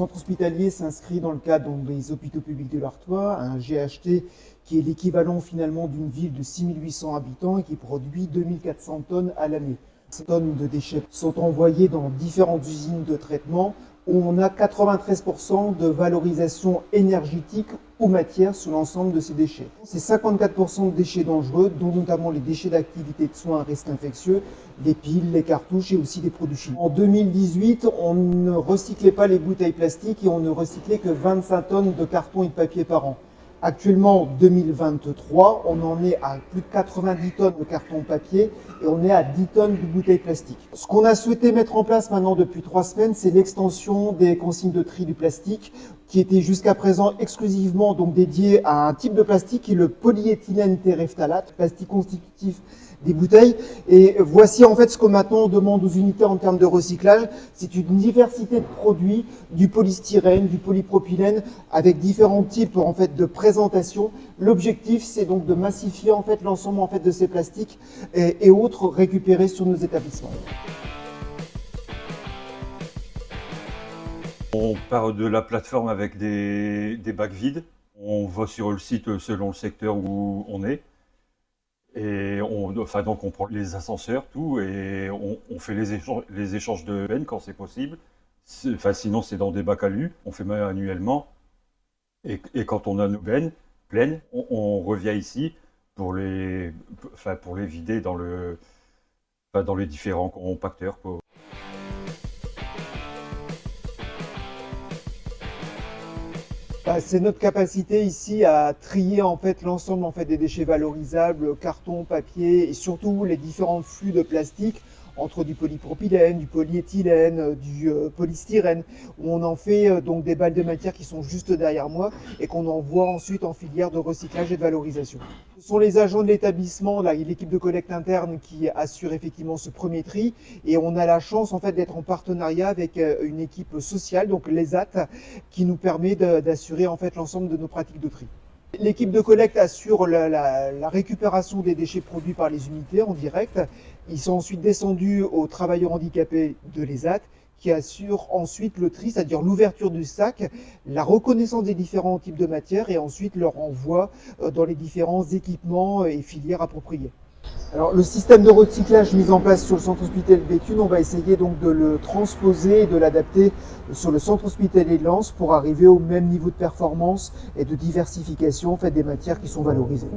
centre hospitalier s'inscrit dans le cadre des hôpitaux publics de l'Artois, un GHT qui est l'équivalent finalement d'une ville de 6800 habitants et qui produit 2400 tonnes à l'année. Ces tonnes de déchets sont envoyées dans différentes usines de traitement où on a 93% de valorisation énergétique ou matière sur l'ensemble de ces déchets. C'est 54% de déchets dangereux, dont notamment les déchets d'activité de soins à risque infectieux, les piles, les cartouches et aussi des produits chimiques. En 2018, on ne recyclait pas les bouteilles plastiques et on ne recyclait que 25 tonnes de carton et de papier par an. Actuellement, en 2023, on en est à plus de 90 tonnes de carton papier et on est à 10 tonnes de bouteilles plastiques. Ce qu'on a souhaité mettre en place maintenant depuis 3 semaines, c'est l'extension des consignes de tri du plastique qui était jusqu'à présent exclusivement donc dédié à un type de plastique qui est le polyéthylène terephthalate, plastique constitutif des bouteilles. Et voici en fait ce que maintenant on demande aux unités en termes de recyclage. C'est une diversité de produits, du polystyrène, du polypropylène, avec différents types en fait de présentation. L'objectif, c'est donc de massifier en fait l'ensemble en fait de ces plastiques et autres récupérés sur nos établissements. On part de la plateforme avec des bacs vides. On va sur le site selon le secteur où on est. Et donc on prend les ascenseurs, tout, et on fait les échanges de bennes quand c'est possible. Sinon, c'est dans des bacs alu, on fait manuellement. Et quand on a nos bennes pleines, on revient ici pour les vider dans les différents compacteurs. C'est notre capacité ici à trier en fait l'ensemble en fait des déchets valorisables, carton, papier et surtout les différents flux de plastique entre du polypropylène, du polyéthylène, du polystyrène, où on en fait donc des balles de matière qui sont juste derrière moi et qu'on envoie ensuite en filière de recyclage et de valorisation. Ce sont les agents de l'établissement, l'équipe de collecte interne qui assure effectivement ce premier tri et on a la chance en fait d'être en partenariat avec une équipe sociale, donc l'ESAT, qui nous permet d'assurer en fait l'ensemble de nos pratiques de tri. L'équipe de collecte assure la récupération des déchets produits par les unités en direct. Ils sont ensuite descendus aux travailleurs handicapés de l'ESAT qui assurent ensuite le tri, c'est-à-dire l'ouverture du sac, la reconnaissance des différents types de matières et ensuite leur envoi dans les différents équipements et filières appropriées. Alors, le système de recyclage mis en place sur le centre hospitalier de Béthune, on va essayer donc de le transposer et de l'adapter sur le centre hospitalier de Lens pour arriver au même niveau de performance et de diversification en fait, des matières qui sont valorisées.